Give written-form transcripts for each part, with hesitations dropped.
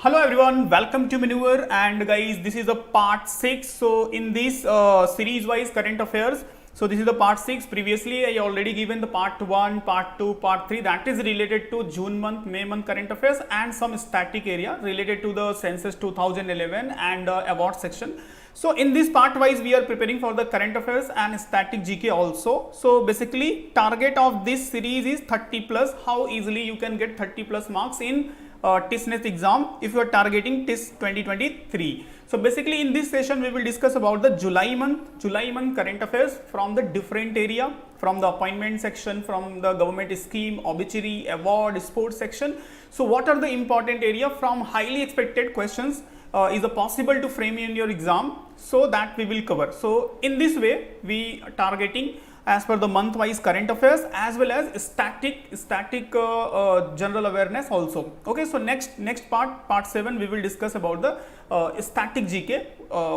Hello everyone, welcome to Maneuver, and guys, this is the part 6. So in this series wise current affairs, so this is the part 6. Previously I already given the part 1, part 2, part 3, that is related to June month, May month current affairs and some static area related to the census 2011 and award section. So in this part wise we are preparing for the current affairs and static GK also. So basically target of this series is 30 plus. How easily you can get 30 plus marks in TISNET exam if you are targeting TIS 2023. So basically in this session we will discuss about the July month current affairs from the different area, from the appointment section, from the government scheme, obituary, award, sports section. So what are the important area from highly expected questions is possible to frame in your exam, so that we will cover. So in this way we are targeting as per the month wise current affairs as well as static general awareness also. Okay, so next part 7 we will discuss about the static GK,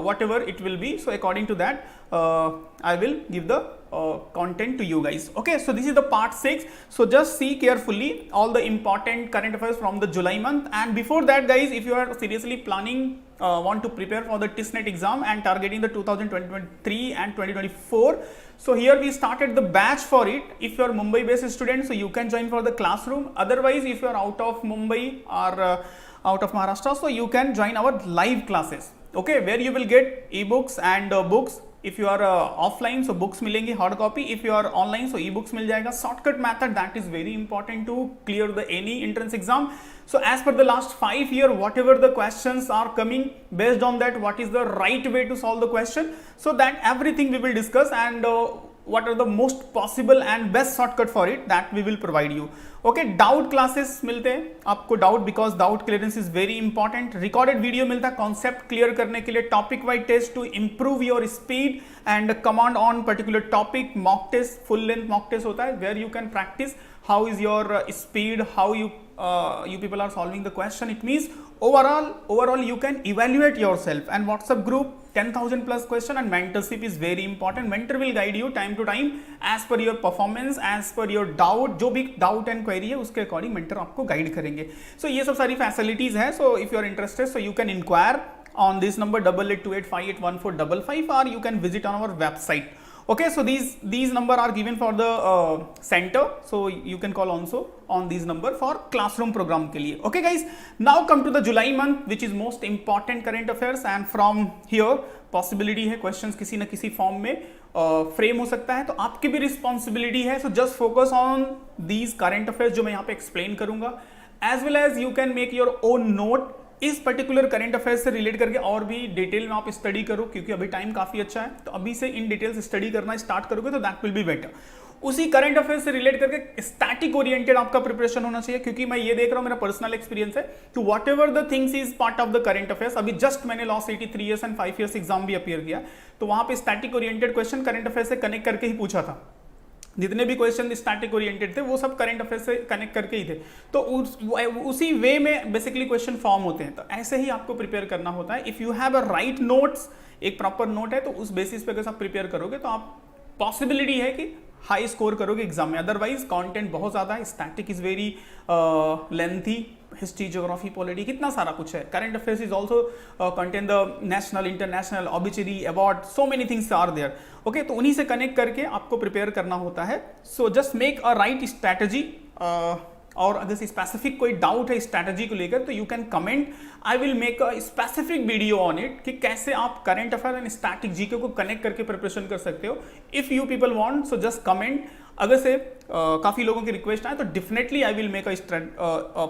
whatever it will be. So according to that I will give the content to you guys. Okay, so this is the part 6. So just see carefully all the important current affairs from the July month. And before that guys, if you are seriously planning want to prepare for the TISNET exam and targeting the 2023 and 2024, so here we started the batch for it. If you are Mumbai based student, so you can join for the classroom. Otherwise if you are out of Mumbai or out of Maharashtra, so you can join our live classes, okay, where you will get ebooks and books. If you are offline, so books मिलेंगे hard copy. If you are online, so ebooks मिल जाएगा. Shortcut method, that is very important to clear the any entrance exam. So as per the last 5 year, whatever the questions are coming, based on that what is the right way to solve the question, so that everything we will discuss, and what are the most possible and best shortcut for it, that we will provide you. Okay, doubt classes मिलते हैं आपको, doubt, because doubt clearance is very important. Recorded video मिलता है concept clear करने के लिए, topic wise test to improve your speed and command on particular topic. Mock test, full length mock test होता है where you can practice how is your speed, how you people are solving the question. It means overall you can evaluate yourself. And WhatsApp group 10,000 plus question, and mentorship is very important. Mentor will guide you time to time as per your performance, as per your doubt. जो भी doubt and query है उसके according mentor आपको guide करेंगे. So ये सब सारी facilities है. So if you are interested, so you can inquire on this number 8828581455, or you can visit on our website. Okay, so these number are given for the center, so you can call also on these number for classroom program के लिए. Okay guys, now come to the July month, which is most important current affairs, and from here possibility है questions किसी न किसी form में frame हो सकता है, तो आपकी भी responsibility है. So just focus on these current affairs जो मैं यहाँ पे explain करूँगा, as well as you can make your own note इस पर्टिकुलर करंट अफेयर्स से रिलेट करके, और भी डिटेल में आप स्टडी करो, क्योंकि अभी टाइम काफी अच्छा है. तो अभी से इन डिटेल्स स्टडी करना स्टार्ट करोगे तो दैट विल बी बेटर. उसी करंट अफेयर्स से रिलेट करके स्टैटिक ओरिएंटेड आपका प्रिपरेशन होना चाहिए, क्योंकि मैं ये देख रहा हूँ, मेरा पर्सनल एक्सपीरियंस है कि what ever the things is part of the current affairs. अभी जस्ट मैंने law city 3 years and 5 years exam भी अपीयर किया, तो वहां पे static oriented question current affair से कनेक्ट करके ही पूछा था. जितने भी क्वेश्चन स्टैटिक ओरिएंटेड थे वो सब करंट अफेयर से कनेक्ट करके ही थे. तो उसी वे में बेसिकली क्वेश्चन फॉर्म होते हैं. तो ऐसे ही आपको प्रिपेयर करना होता है. If you have a right notes, एक प्रॉपर नोट है, तो उस बेसिस पे अगर आप प्रिपेयर करोगे तो आप पॉसिबिलिटी है कि हाई स्कोर करोगे एग्जाम में. अदरवाइज कंटेंट बहुत ज्यादा है, static is very lengthy, history, geography, polity, कितना सारा कुछ है. Current affairs is also contain the national, international, obituary, award, so many things are there. Okay, तो उन्हीं से कनेक्ट करके आपको प्रिपेयर करना होता है. So just make a right strategy. और अगर स्पेसिफिक कोई डाउट है स्ट्रैटेजी को लेकर, तो you can comment. I will make a specific video on it कि कैसे आप current affair and static GK को कनेक्ट करके प्रिपरेशन कर सकते हो. If you people want, so just comment. अगर से काफी लोगों की रिक्वेस्ट आए तो definitely I will make a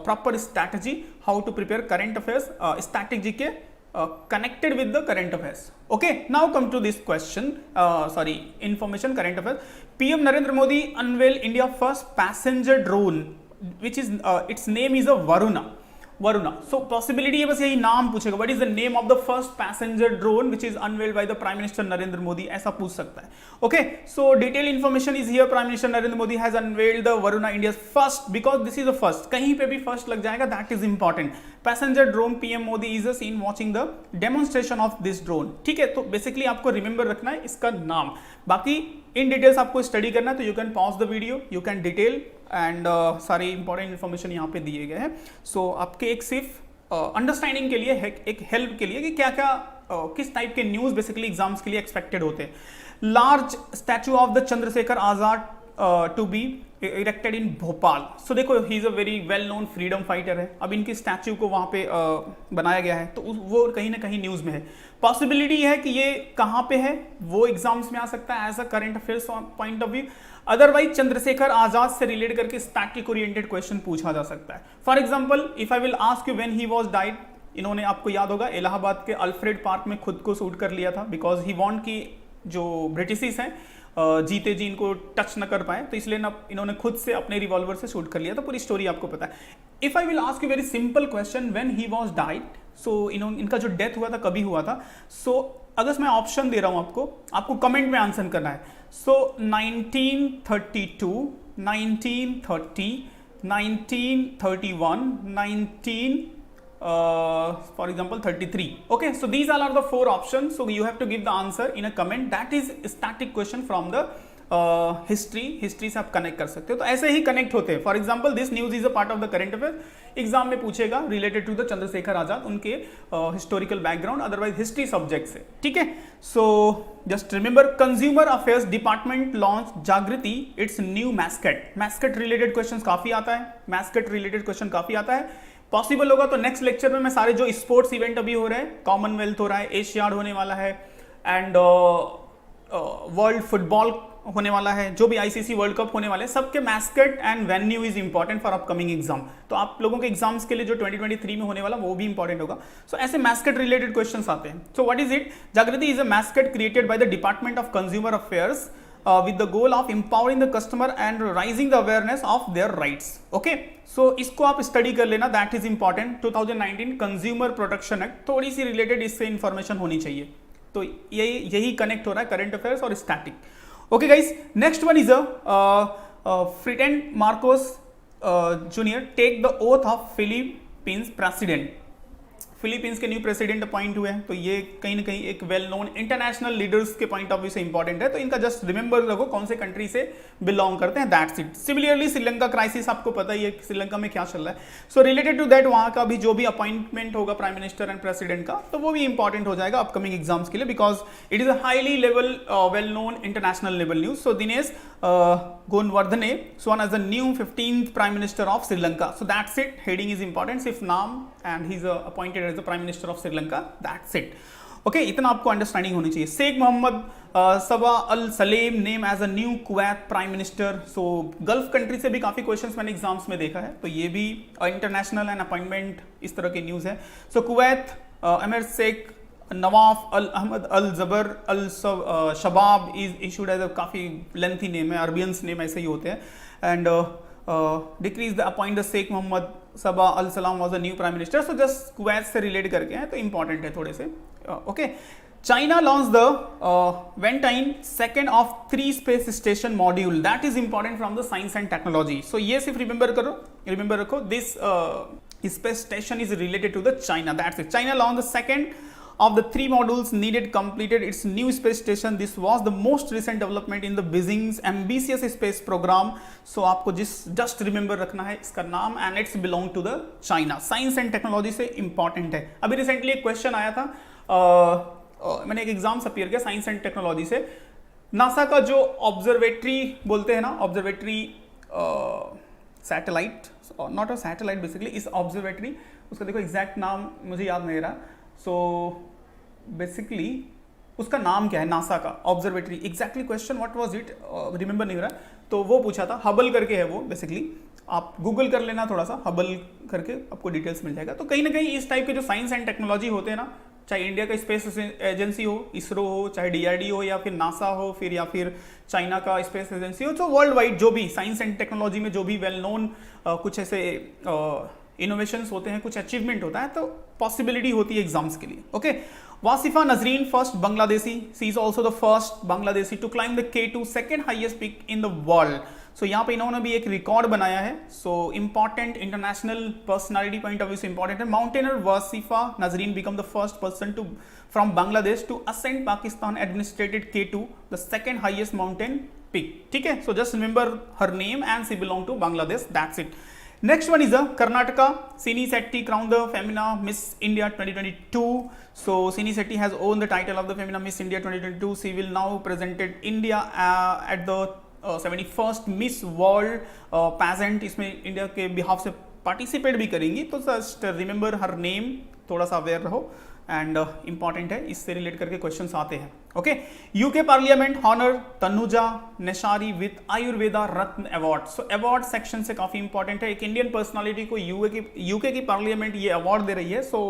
proper strategy how to prepare current affairs, static GK connected with the current affairs. Okay, now come to this question, information current affairs. PM Narendra Modi unveiled India first passenger drone, which is its name is a Varuna. So possibility है, बस यही नाम पूछेगा. What is the name of the first passenger drone which is unveiled by the Prime Minister Narendra Modi? ऐसा पूछ सकता है. Okay, so detailed information is here. Prime Minister Narendra Modi has unveiled the Varuna, India's first, because this is the first. कहीं पे भी first लग जाएगा, that is important. Passenger drone, PM Modi is seen watching the demonstration of this drone. ठीक है, तो basically आपको remember रखना है इसका नाम. बाकी इन डिटेल्स आपको स्टडी करना है, तो you can pause the video, you can detail and सारी इंपॉर्टेंट इन्फॉर्मेशन यहाँ पे दिए गए हैं. सो आपके एक सिर्फ अंडरस्टैंडिंग के लिए एक हेल्प के लिए कि क्या क्या किस टाइप के न्यूज बेसिकली एग्जाम्स के लिए एक्सपेक्टेड होते हैं. Large statue of the Chandrashekhar Azad to be erected in Bhopal. So देखो he is a very well known freedom fighter है. अब इनकी स्टैचू को वहां पे बनाया गया है, तो वो कहीं ना कहीं न्यूज में है. पॉसिबिलिटी है कि ये कहां पे है, वो एग्जाम्स में आ सकता है as a current affairs point of view. Otherwise Chandrashekhar Azad से रिलेट करके स्टैटिक ओरिएंटेड क्वेश्चन पूछा जा सकता है. For example if I will ask you when he was died, इन्होंने आपको याद होगा इलाहाबाद के अल्फ्रेड पार्क में खुद को शूट कर लिया था बिकॉज ही वांट कि जो ब्रिटिशिस हैं जीते जी इनको टच न कर पाए, तो इसलिए ना इन्होंने खुद से अपने रिवॉल्वर से शूट कर लिया था. पूरी स्टोरी आपको पता है. If I will ask you very simple question when he was died, so इनका जो डेथ हुआ था कभी हुआ था. सो अगर मैं ऑप्शन दे रहा हूं आपको कमेंट में आंसर करना है. सो 1932, 1930, 1931, 19 for example 33. Okay, so these all are the four options, so you have to give the answer in a comment. That is static question from the history से आप कनेक्ट कर सकते हो. तो ऐसे ही कनेक्ट होते हैं. For example this news is a part of the current affair. Exam में पूछेगा related to the Chandrashekhar Azad, उनके historical background, otherwise history subject से. ठीक है. So just remember consumer affairs department launch Jagriti it's new mascot. Mascot related question काफी आता है. Mascot related question काफी आता है. पॉसिबल होगा तो नेक्स्ट लेक्चर में मैं सारे जो स्पोर्ट्स इवेंट अभी हो रहे हैं, कॉमनवेल्थ हो रहा है, एशियाड होने वाला है, एंड वर्ल्ड फुटबॉल होने वाला है, जो भी आईसीसी वर्ल्ड कप होने वाले हैं, सबके mascot and venue is important for upcoming exam. तो आप लोगों के एग्जाम्स के लिए जो 2023 में होने वाला वो भी इंपॉर्टेंट होगा. सो ऐसे मैस्केट रिलेटेड क्वेश्चंस आते हैं. So what is it? Jagriti is a mascot created by the department of consumer affairs with the goal of empowering the customer and raising the awareness of their rights. Okay, so इसको आप study कर लेना, that is important. 2019 consumer protection act, थोड़ी सी related इससे information होनी चाहिए. तो यही कनेक्ट हो रहा है करंट अफेयर्स और static. Okay guys, next one is Ferdinand Marcos Junior take the oath of Philippines president. Philippines के न्यू प्रेसिडेंट अपॉइंट हुए हैं, तो ये कहीं ना कहीं एक वेल नोन इंटरनेशनल लीडर्स के पॉइंट ऑफ व्यू से इंपॉर्टेंट है. तो इनका जस्ट रिमेंबर रखो कौन से कंट्री से बिलोंग करते हैं, that's it. Similarly Sri Lanka crisis आपको पता ही है श्रीलंका में क्या चल रहा है. सो रिलेटेड टू दैट वहां का भी जो भी अपॉइंटमेंट होगा प्राइम मिनिस्टर एंड प्रेसिडेंट का, तो वो भी इंपॉर्टेंट हो जाएगा अपकमिंग एग्जाम्स के लिए, because it is a highly level well known international level news. So Dinesh Gunawardena sworn as the new 15th prime minister of Sri Lanka. So that's it. Heading is important. सिर्फ नाम, and he's appointed as the prime minister of Sri Lanka. That's it. Okay, इतना आपको understanding होनी चाहिए. Sheikh Mohammad Sabah Al Salem name as a new Kuwait prime minister. So Gulf country से भी काफी questions मैंने एग्जाम्स में देखा है, तो ये भी इंटरनेशनल एंड अपॉइंटमेंट इस तरह की न्यूज है. सो कुवैत अमीर शेख नवाफ अल अहमद अल जबर अल शबाब इज इशूड एज अ, काफ़ी लेंथी नेम है, अरबियंस नेम ऐसे ही होते हैं. And decrees the appoint the Sheikh Mohammad Sabah Al Salam was a new prime minister. So just Kuwait से रिलेट करके हैं, तो इंपॉर्टेंट है थोड़े से. Okay, China launch the Wentian second of 3 space station module. That is important from the science and technology. So ये सिर्फ remember रखो, this space station is related to the China. That's it. China launch the second of the 3 modules needed completed its new space station. This was the most recent development in the Beijing's ambitious space program. So आपको just remember रखना है इसका नाम, and it's belong to the China. Science and technology से important है. अभी recently एक question आया था, मैंने एक एग्जाम्स अपीयर किया साइंस एंड टेक्नोलॉजी से. नासा का जो ऑब्जर्वेटरी बोलते हैं ना, observatory satellite, not a satellite basically, इस ऑब्जर्वेटरी, उसका देखो एग्जैक्ट नाम मुझे याद नहीं रहा. सो बेसिकली उसका नाम क्या है नासा का observatory, exactly question what was it remember नहीं हो रहा. तो वो पूछा था, हबल करके है वो बेसिकली, आप गूगल कर लेना थोड़ा सा, हबल करके आपको डिटेल्स मिल जाएगा. तो कहीं ना कहीं इस टाइप के जो साइंस एंड टेक्नोलॉजी होते हैं ना, चाहे इंडिया का स्पेस एजेंसी हो, इसरो हो, चाहे डीआरडी हो, या फिर नासा हो, फिर या फिर चाइना का स्पेस एजेंसी हो, तो वर्ल्ड वाइड जो भी साइंस एंड टेक्नोलॉजी में जो भी वेल नोन कुछ ऐसे इनोवेशंस होते हैं, कुछ अचीवमेंट होता है, तो पॉसिबिलिटी होती है एग्जाम्स के लिए. Okay, Wasfia Nazreen first Bangladeshi, she is also the first Bangladeshi to climb the K2 second highest peak in the world. So यहाँ पे इन्होंने भी एक रिकॉर्ड बनाया है. So important international personality point of view से इंपॉर्टेंट है. Mountaineer Wasfia Nazreen become the first person to from Bangladesh to ascend Pakistan administrated K2, the second highest mountain peak. ठीक है, so just remember her name and she belong to Bangladesh. That's it. Next one is Karnataka. Sini Setti crowned the Femina Miss India 2022. So Sini Setti has owned the title of the Femina Miss India 2022. She will now presented India at the 71st Miss World Pageant. इसमें India के behalf से participate भी करेंगी, तो just remember her name, थोड़ा सा aware रहो and important है, इससे रिलेट करके क्वेश्चंस आते हैं. Okay, UK parliament honour Tanuja Nesari with Ayurveda Ratna award. So award section से काफी इंपॉर्टेंट है. एक इंडियन पर्सनालिटी को यूके की पार्लियामेंट ये अवार्ड दे रही है, सो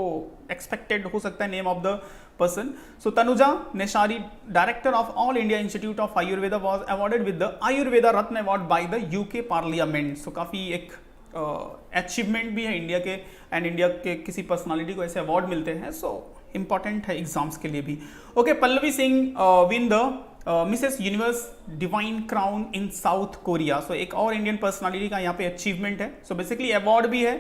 एक्सपेक्टेड हो सकता है name of the person. So Tanuja Nesari, director of all India institute of Ayurveda, was awarded with the Ayurveda Ratna award by the UK parliament. So काफी एक अचीवमेंट भी है इंडिया के, एंड इंडिया के किसी पर्सनालिटी को ऐसे अवार्ड मिलते हैं, सो इंपॉर्टेंट है एग्जाम्स के लिए भी. Okay, Pallavi Singh win the Mrs Universe Divine crown in South Korea. So एक और इंडियन पर्सनालिटी का यहाँ पे अचीवमेंट है. सो बेसिकली अवार्ड भी है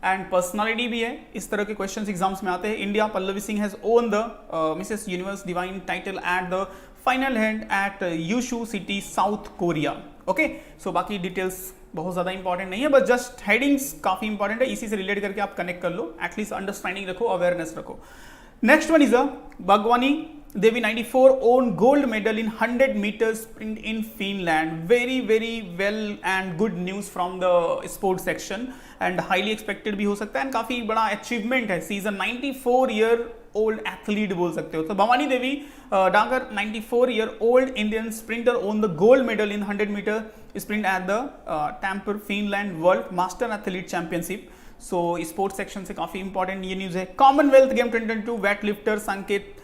एंड पर्सनालिटी भी है. इस तरह के क्वेश्चंस एग्जाम्स में आते हैं. India, Pallavi Singh has won the Mrs Universe Divine title at the final hand at Yeosu city, South Korea. Okay, so बाकी डिटेल्स बहुत ज़्यादा इंपॉर्टेंट नहीं है, बस जस्ट हेडिंग्स काफ़ी इंपॉर्टेंट है, इसी से रिलेट करके आप कनेक्ट कर लो, एटलीस्ट अंडरस्टैंडिंग रखो, अवेयरनेस रखो. Next one is Bhagwani Devi 94 won gold medal in 100 meter sprint in Finland. Very very well and good news from the sports section and highly expected भी हो सकता है एंड काफ़ी बड़ा अचीवमेंट है. सीजन 94 ईयर ओल्ड एथलीट बोल सकते हो. तो Bhavani Devi Dangar 94 year old Indian sprinter won the gold medal in 100 metre sprint at the Tampere Finland World Master Athlete Championship. So sports section से काफी इंपॉर्टेंट ये न्यूज है. Commonwealth game 2022 weight lifter Sanket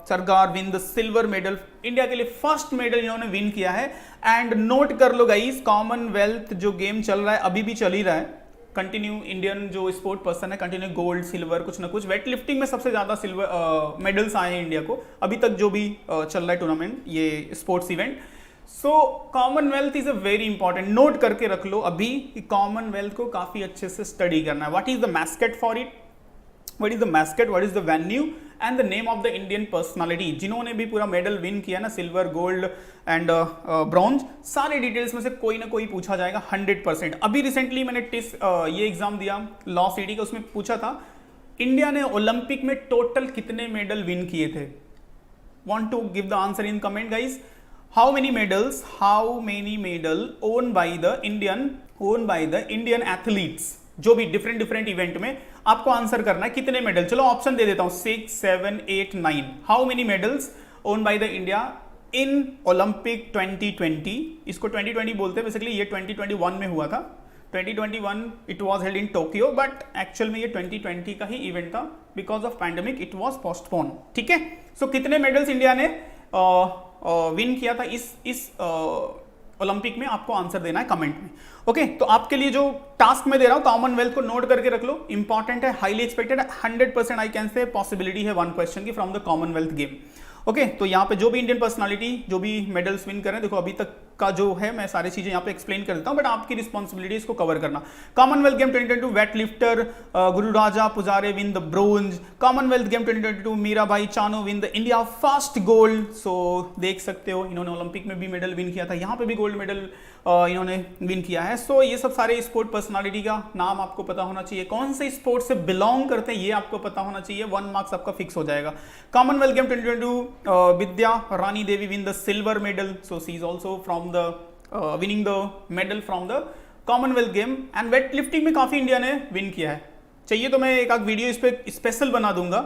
Sargar win the silver medal. India के लिए first medal इन्होंने win किया है. And note कर लो गाइस, कॉमनवेल्थ जो गेम चल रहा है अभी भी चल ही रहा है, कंटिन्यू. इंडियन जो स्पोर्ट पर्सन है कंटिन्यू गोल्ड सिल्वर कुछ ना कुछ. वेट लिफ्टिंग में सबसे ज्यादा सिल्वर मेडल्स आए हैं इंडिया को अभी तक जो भी चल रहा है टूर्नामेंट, ये sports event. So Commonwealth is a very important, note करके रख लो अभी कि कॉमनवेल्थ को काफी अच्छे से स्टडी करना है. What is the mascot for it, what is the mascot, what is the venue and the name of the Indian personality जिन्होंने भी पूरा मेडल विन किया ना, सिल्वर गोल्ड एंड ब्रॉन्ज. सारे डिटेल्स में से कोई ना कोई पूछा जाएगा 100%. अभी रिसेंटली मैंने ये एग्जाम दिया लॉ सिटी का, उसमें पूछा था इंडिया ने ओलंपिक में टोटल कितने मेडल विन किए थे. Want to give the answer in comment guys. How many medal owned by the Indian athletes, जो भी डिफरेंट इवेंट में आपको आंसर करना है कितने मेडल. चलो ऑप्शन दे देता हूं 6, 7, 8, 9. How many medals own by the India in Olympic 2020. इसको 2020 बोलते हैं, बेसिकली ये 2021 में हुआ था. 2021 it was held in Tokyo, but actual में ये 2020 का ही इवेंट था. Because of pandemic it was postpone. ठीक है, सो कितने मेडल्स इंडिया ने विन किया था इस ओलंपिक में, आपको आंसर देना है कमेंट में. ओके, तो आपके लिए जो टास्क में दे रहा हूं कॉमनवेल्थ को नोट करके रख लो, इंपॉर्टेंट है, हाईली एक्सपेक्टेड है, 100% आई कैन से पॉसिबिलिटी है 1 क्वेश्चन की from the Commonwealth game. Okay, तो यहाँ पे जो भी इंडियन पर्सनालिटी जो भी मेडल्स विन करें, देखो अभी तक का जो है मैं सारी चीजें यहाँ पे एक्सप्लेन कर देता हूँ, बट आपकी रिस्पॉन्सिबिलिटी इसको कवर करना. Commonwealth game 2022 weight lifter Gururaja Poojary win the bronze. Commonwealth game 2022 Mirabai Chanu win the India first gold. So देख सकते हो इन्होंने ओलंपिक में भी मेडल विन किया था, यहाँ पे भी गोल्ड मेडल इन्होंने विन किया है. सो ये सब सारे स्पोर्ट पर्सनालिटी का नाम आपको पता होना चाहिए, कौन से स्पोर्ट से बिलोंग करते हैं ये आपको पता होना चाहिए. 1 मार्क्स आपका फिक्स हो जाएगा. Commonwealth game 2022 Vidya Rani Devi win the silver medal. So she is also from the winning the medal from the Commonwealth game. And weightlifting में काफी इंडिया ने विन किया है. चाहिए तो मैं एक आध वीडियो इस पे स्पेशल बना दूंगा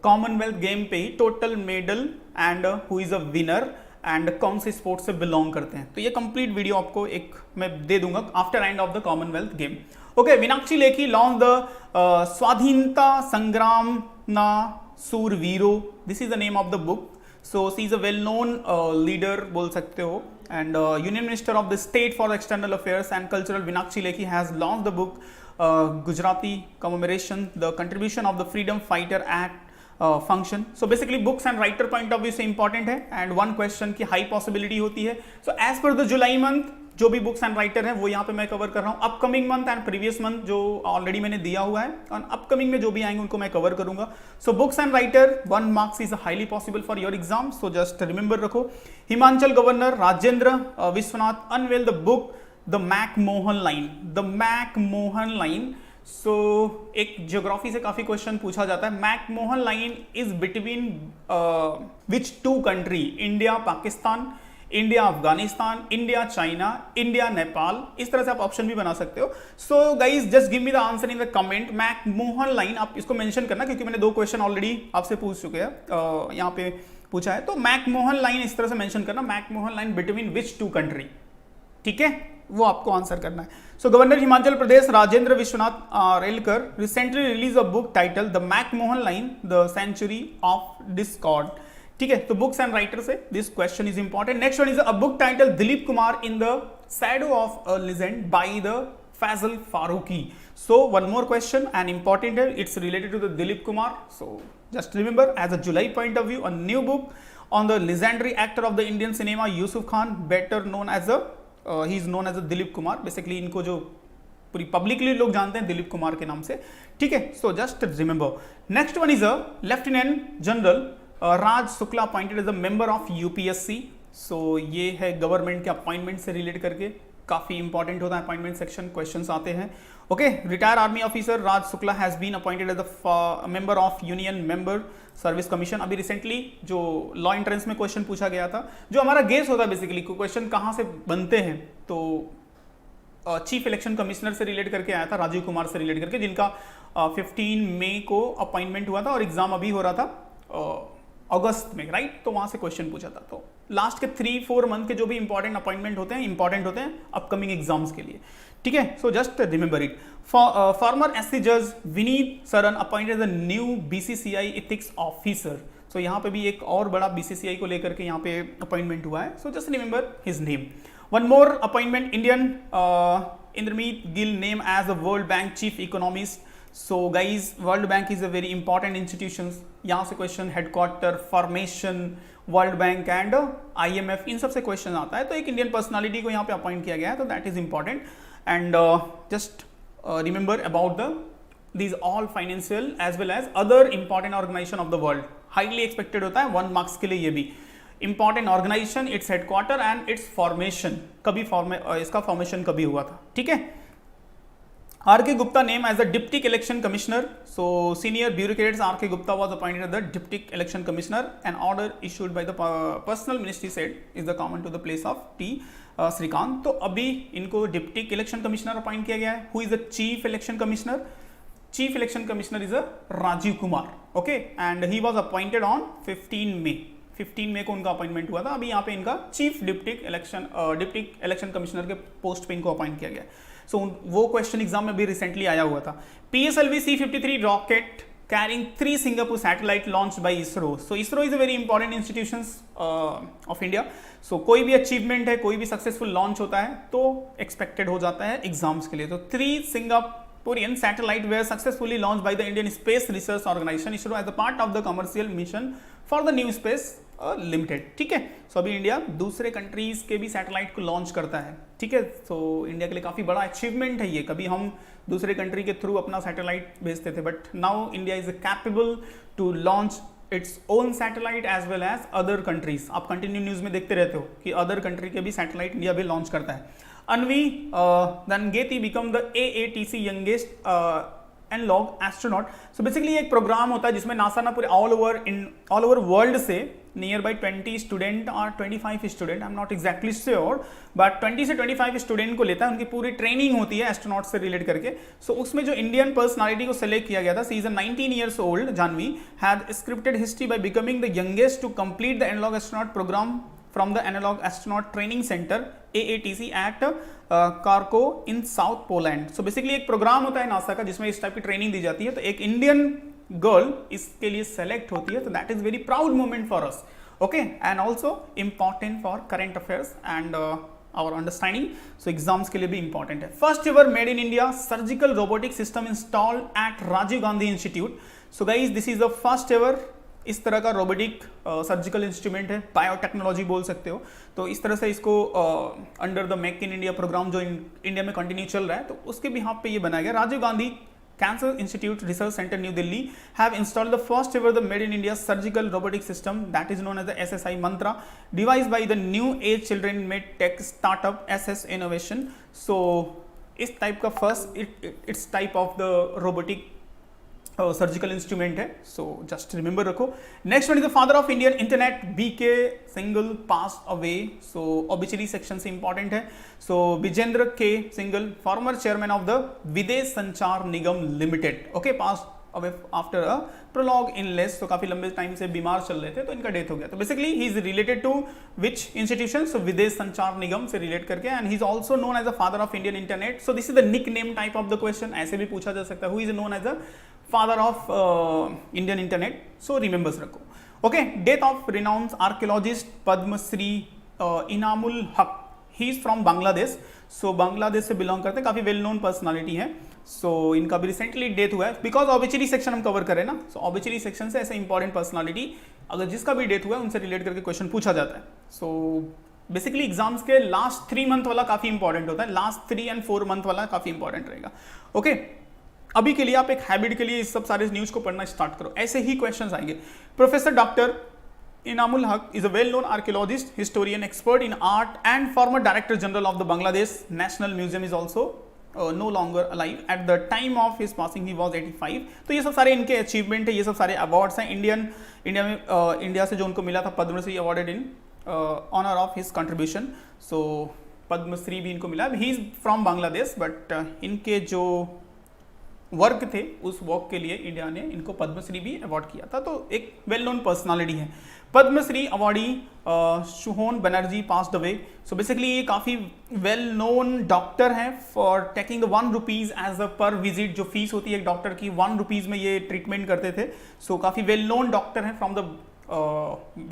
कॉमनवेल्थ गेम पे ही, total medal and who is a winner and कौन से स्पोर्ट से बिलोंग करते हैं. तो ये कंप्लीट वीडियो आपको एक मैं दे दूंगा after end of the Commonwealth game. Okay, Meenakshi Lekhi launch the Swadhinta Sangram na Surviro. This is the name of the book. So she is a well known leader बोल सकते हो, and union minister of the state for external affairs and cultural Meenakshi Lekhi has launch the book Gujarati commemoration the contribution of the freedom fighter act function. So basically books and writer point of view से important है and 1 question की high possibility होती है. So as per the July month जो भी books and writer है वो यहाँ पे मैं कवर कर रहा हूँ. Upcoming month and previous month जो ऑलरेडी मैंने दिया हुआ है, और अपकमिंग में जो भी आएंगे उनको मैं कवर करूंगा. So books and writer 1 marks is highly possible for your exam. So just remember रखो. Himachal governor Rajendra Vishwanath unveil the book the McMahon line, the McMahon line. So एक ज्योग्राफी से काफी क्वेश्चन पूछा जाता है। McMahon line is between which two country? India Pakistan, India Afghanistan, India China, India Nepal. इस तरह से आप ऑप्शन भी बना सकते हो। So guys just give me the answer in the comment. McMahon line आप इसको मेंशन करना, क्योंकि मैंने 2 क्वेश्चन ऑलरेडी आपसे पूछ चुके हैं, यहाँ पे पूछा है। तो मैकमोहन लाइन इस तरह से मेंशन करना, McMahon line between which two country, ठीक है, वो आपको आंसर करना है। So governor Himachal Pradesh Rajendra Vishwanath Arlekar recently release a book title the McMahon line the century of discord, ठीक है। तो बुक्स एंड राइटर से this question is important. Next one is a book title Dilip Kumar in the shadow of a legend by the Faisal Farooqui. So one more question and important है, it's related to the Dilip Kumar. So just remember, as a July point of view, a new book on the legendary actor of the Indian cinema Yusuf Khan, better known as a he is known as a Dilip Kumar। basically इनको जो पूरी publicly लोग जानते हैं दिलीप कुमार के नाम से, ठीक है। So just remember. Next one is a lieutenant general Raj Shukla appointed as a member of UPSC. So ये है गवर्नमेंट के अपॉइंटमेंट से रिलेट करके काफी इंपॉर्टेंट होता है, अपॉइंटमेंट सेक्शन क्वेश्चंस आते हैं। Okay, retire army officer Raj Shukla has been appointed as the member of union member service commission. अभी रिसेंटली जो लॉ एंट्रेंस में क्वेश्चन पूछा गया था, जो हमारा गेस होता है बेसिकली क्वेश्चन कहां से बनते हैं, तो चीफ इलेक्शन कमिश्नर से रिलेट करके आया था, राजीव कुमार से रिलेट करके, जिनका 15 मई को अपॉइंटमेंट हुआ था और एग्जाम अभी हो रहा था अगस्त में, राइट। तो वहां से क्वेश्चन पूछा था। तो लास्ट के 3-4 मंथ के जो भी इंपॉर्टेंट अपॉइंटमेंट होते हैं अपकमिंग एग्जाम्स के लिए, ठीक है। So just remember it. Former SC जज Vineet Saran appointed the new BCCI ethics officer. So यहाँ पे भी एक और बड़ा बीसीसीआई को लेकर के यहाँ पे अपॉइंटमेंट हुआ है। So just remember his name. One more appointment, Indian Indermeet Gill name as a World Bank chief economist. So guys World Bank is a very important institution. यहाँ से question headquarter, formation, World Bank and IMF, इन सब से question आता है। तो एक Indian personality को यहाँ पे अपॉइंट किया गया है, तो that is important. And just remember about these all financial as well as other important organization of the world, highly expected होता है 1 मार्क्स के लिए। ये भी important organization, its headquarter and its formation, कभी इसका फॉर्मेशन कभी हुआ था, ठीक है। R.K. Gupta name as the Deputy Election Commissioner. So senior bureaucrats R.K. Gupta was appointed as the Deputy Election Commissioner. An order issued by the Personal Ministry said is the common to the place of T. Srikant. तो अभी इनको Deputy Election Commissioner appoint किया गया है। Who is the Chief Election Commissioner? Chief Election Commissioner is a Rajiv Kumar. Okay, and he was appointed on 15 May. 15 मई को उनका appointment हुआ था। अभी यहाँ पे इनका चीफ डिप्टी इलेक्शन कमिश्नर के पोस्ट पे इनको अपॉइंट किया गया। सो वो क्वेश्चन एग्जाम में भी रिसेंटली आया हुआ था। PSLV C-53 rocket carrying 3 Singapore satellite launch by ISRO. So ISRO is a very important institution of India. So कोई भी अचीवमेंट है, कोई भी सक्सेसफुल लॉन्च होता है तो एक्सपेक्टेड हो जाता है एग्जाम्स के लिए। तो 3 Singaporean satellite were successfully launch by the Indian Space Research Organisation ISRO as a part of the commercial mission for the New Space Limited, ठीक है। सो अभी इंडिया दूसरे कंट्रीज के भी सैटेलाइट को लॉन्च करता है, ठीक है। सो इंडिया के लिए काफी बड़ा अचीवमेंट है ये। कभी हम दूसरे कंट्री के थ्रू अपना सैटेलाइट भेजते थे, but now India is capable to launch its own satellite as well as other countries. आप कंटिन्यू न्यूज में देखते रहते हो कि अदर कंट्री के भी सैटेलाइट इंडिया भी लॉन्च करता है। Jahnavi Dangeti become the AATC youngest analog astronaut. So basically एक प्रोग्राम होता है जिसमें नासा ना पूरे ऑल ओवर वर्ल्ड से नियर बाई 20 स्टूडेंट और 25 student, I am not exactly sure, but 20 से 25 स्टूडेंट को लेता है। उनकी पूरी ट्रेनिंग होती है एस्ट्रोनॉट से रिलेट करके। सो उसमें जो इंडियन पर्सनालिटी को सेलेक्ट किया गया था, she is 19 years old Jahnavi, had scripted history by becoming the youngest to complete the analog astronaut program from the analog astronaut training center AATC at Kharkov in South Poland. So basically एक program होता है NASA का जिसमें इस type की training दी जाती है। तो एक इंडियन गर्ल इसके लिए सेलेक्ट होती है, तो that is very proud moment for us, okay, and also important for current affairs and our understanding. So exams के लिए भी इंपॉर्टेंट है। First ever made in India surgical robotic system installed at Rajiv Gandhi institute. So guys this is the first ever इस तरह का robotic surgical instrument है, biotechnology बोल सकते हो। तो इस तरह से इसको under the Make in India programme जो इंडिया में कंटिन्यू चल रहा है, तो उसके बिहाफ पे ये बनाया गया। Rajiv Gandhi Cancer Institute Research Center, New Delhi, have installed the first ever the made in India surgical robotic system that is known as the SSI Mantra, devised by the new age children made tech startup SS Innovation. So इस type का first it's type of the robotic surgical instrument है, so just remember रखो. Next one is the father of Indian internet, BK Singhal pass away. So obviously section से important है. So Vijendra K Singhal, former chairman of the Videsh Sanchar Nigam limited, okay, pass away after a प्रोलॉग illness. तो काफी लंबे time से बीमार चल रहे थे तो इनका डेथ हो गया. तो basically he is related to which institution, so Videsh Sanchar Nigam से रिलेट करके, and he is also known as the father of Indian internet. So this is the nickname type of the question, ऐसे भी पूछा जा सकता है, who is known as the father of Indian internet. So remembers रखो. Okay, death of renowned archaeologist Padmashri Inamul Haq, he is from Bangladesh. सो बांग्लादेश से belong करते हैं, काफी वेल नोन पर्सनालिटी है. सो इनका भी रिसेंटली डेथ हुआ है, बिकॉज ऑबिचरी सेक्शन हम कवर करें ना. सो ऑबिचरी सेक्शन से ऐसे इंपॉर्टेंट पर्सनालिटी अगर जिसका भी डेथ हुआ है उनसे रिलेट करके क्वेश्चन पूछा जाता है. सो बेसिकली एग्जाम्स के लास्ट 3 मंथ वाला काफी इंपॉर्टेंट होता है, लास्ट 3 and 4 मंथ वाला काफी इंपॉर्टेंट रहेगा. ओके, अभी के लिए आप एक हैबिट के लिए इस सब सारे न्यूज को पढ़ना स्टार्ट करो, ऐसे ही क्वेश्चंस आएंगे. Professor doctor Inamul Haq is a well-known archaeologist, historian, expert in art, and former Director General of the Bangladesh National Museum. Is also no longer alive. At the time of his passing, he was 85. तो ये सब सारे इनके achievement है, ये सब सारे awards हैं. इंडिया से जो उनको मिला था Padmashri awarded in honour of his contribution. So Padmashri भी इनको मिला. He is from Bangladesh, but इनके जो वर्क थे उस वर्क के लिए इंडिया ने इनको पद्मश्री भी अवार्ड किया था. तो एक वेल नोन पर्सनालिटी है. Padmashri awardee Sushovan Banerjee passed away. So basically ये काफ़ी वेल नोन डॉक्टर हैं for taking the 1 rupees as a per visit. जो फीस होती है एक डॉक्टर की 1 रुपीज़ में ये ट्रीटमेंट करते थे. सो काफ़ी वेल नोन डॉक्टर हैं from the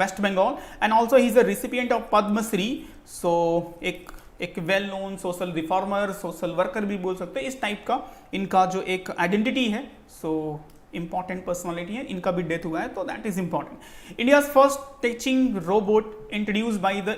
West Bengal, and also he is a recipient of Padmashri. So एक well known social reformer, social worker भी बोल सकते हैं. इस टाइप का इनका जो एक आइडेंटिटी है, सो इंपॉर्टेंट पर्सनालिटी है. इनका भी डेथ हुआ है, तो that is important. India's first teaching robot introduced by the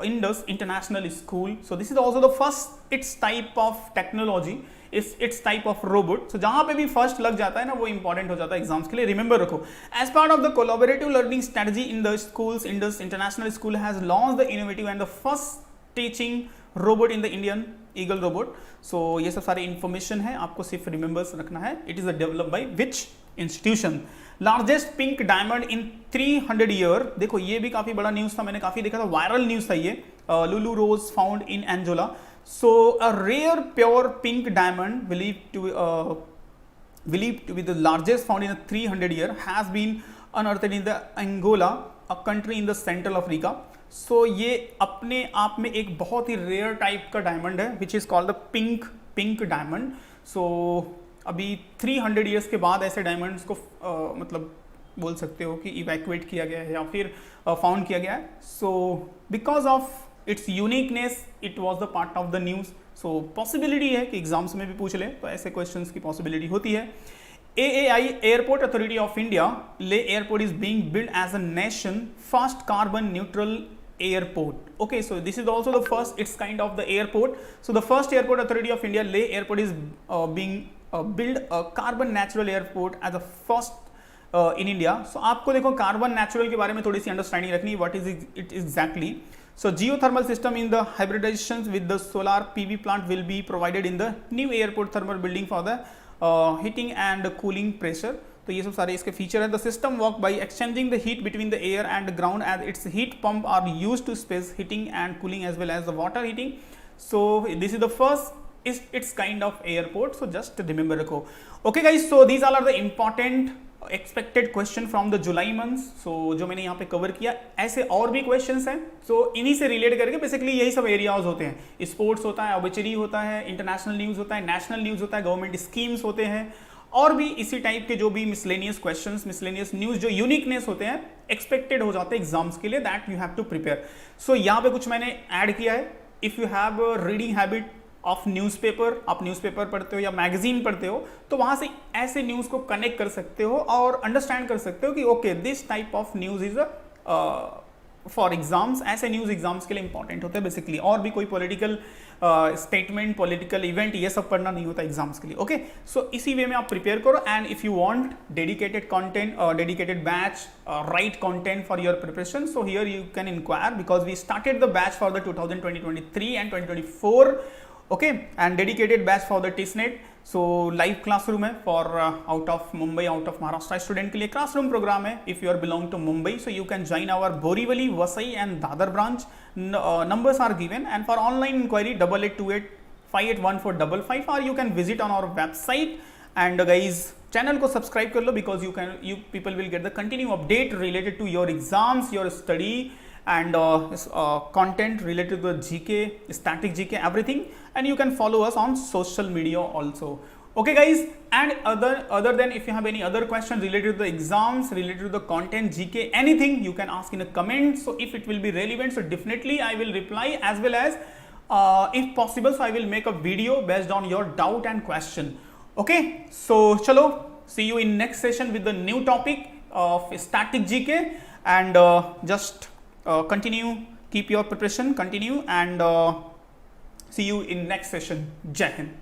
Indus international school. So this is also the first it's type of technology, it's type of robot. So जहां पे भी first लग जाता है ना, वो इंपॉर्टेंट हो जाता है एग्जाम्स के लिए. रिमेंबर रखो, as part of the collaborative learning strategy in the schools, Indus international school has launched the innovative and the first teaching robot in the Indian eagle robot. So ये सब सारी इंफॉर्मेशन है, आपको सिर्फ रिमेंबर्स रखना है. It is developed by which institution. Largest pink diamond in 300 year. देखो ये भी काफी बड़ा न्यूज था, मैंने काफी देखा था, वायरल न्यूज था ये. Lulu Rose found in Angola. So a rare pure pink diamond believed to be the largest found in a 300 year has been unearthed in the Angola, a country in the Central Africa. So ये अपने आप में एक बहुत ही rare type का diamond है, which is called the pink diamond. So अभी 300 ईयर्स के बाद ऐसे डायमंड्स को मतलब बोल सकते हो कि इवैक्यूएट किया गया है या फिर फाउंड किया गया है. So because of its uniqueness it was the part of the news. So possibility है कि एग्जाम्स में भी पूछ ले, तो ऐसे क्वेश्चंस की पॉसिबिलिटी होती है. AAI Airport Authority of India, Leh Airport is being built as a nation first carbon neutral airport. Okay, so this is also the first its kind of the airport. So the first Airport Authority of India, Leh Airport is being build a carbon natural airport as a first in India. So आपको देखो carbon natural के बारे में थोड़ी सी understanding रखनी है, what is it exactly. So geothermal system in the hybridizations with the solar PV plant will be provided in the new airport thermal building for the heating and cooling pressure. तो ये सब सारे इसके feature है. The system work by exchanging the heat between the air and ground as its heat pump are used to space heating and cooling as well as the water heating. So this is the first its kind of airport. So just remember रखो. Okay guys, so these are the important expected question from the July month. So जो मैंने यहाँ पे cover किया, ऐसे और भी questions हैं. सो इन्हीं से रिलेट करके बेसिकली यही सब एरियाज होते हैं. स्पोर्ट्स होता है, ऑबिचरी होता है, इंटरनेशनल न्यूज़ होता है, नेशनल न्यूज़ होता है, गवर्नमेंट स्कीम्स होते हैं, और भी इसी टाइप के जो भी मिसलेनियस क्वेश्चंस, मिसलेनियस न्यूज़ जो यूनिकनेस होते हैं, एक्सपेक्टेड हो जाते हैं एग्जाम्स के लिए, that you have to prepare. So यहाँ पे कुछ मैंने ऐड किया है. If you have reading habit of newspaper, आप न्यूज़पेपर पढ़ते हो या मैगजीन पढ़ते हो, तो वहाँ से ऐसे न्यूज़ को कनेक्ट कर सकते हो और अंडरस्टैंड कर सकते हो कि okay this type of news is for exams. ऐसे न्यूज़ एग्जाम्स के लिए इंपॉर्टेंट होते हैं बेसिकली. और भी कोई पॉलिटिकल स्टेटमेंट, पॉलिटिकल इवेंट, ये सब पढ़ना नहीं होता एग्जाम्स के लिए. ओके, सो इसी वे में आप प्रिपेयर करो. And if you want dedicated content, dedicated batch, right content for your preparation, so here you can inquire because we started the batch for the 2023 and 2024. Okay, and dedicated batch for the TISSNET. So live classroom है for out of Mumbai, out of Maharashtra student के लिए classroom program है. If you are belong to Mumbai, so you can join our Borivali, Vasai and Dadar branch. Numbers are given, and for online inquiry 8828581455, or you can visit on our website. And guys, channel को subscribe कर लो because you people will get the continue update related to your exams, your study, and content related to the GK, static GK, everything. And you can follow us on social media also. Okay guys, and other than, if you have any other questions related to the exams, related to the content, GK, anything, you can ask in a comment. So if it will be relevant, so definitely I will reply, as well as if possible, so I will make a video based on your doubt and question. Okay, so chalo, see you in next session with the new topic of static GK. And just continue, keep your preparation, continue, and see you in next session. Jai Hind.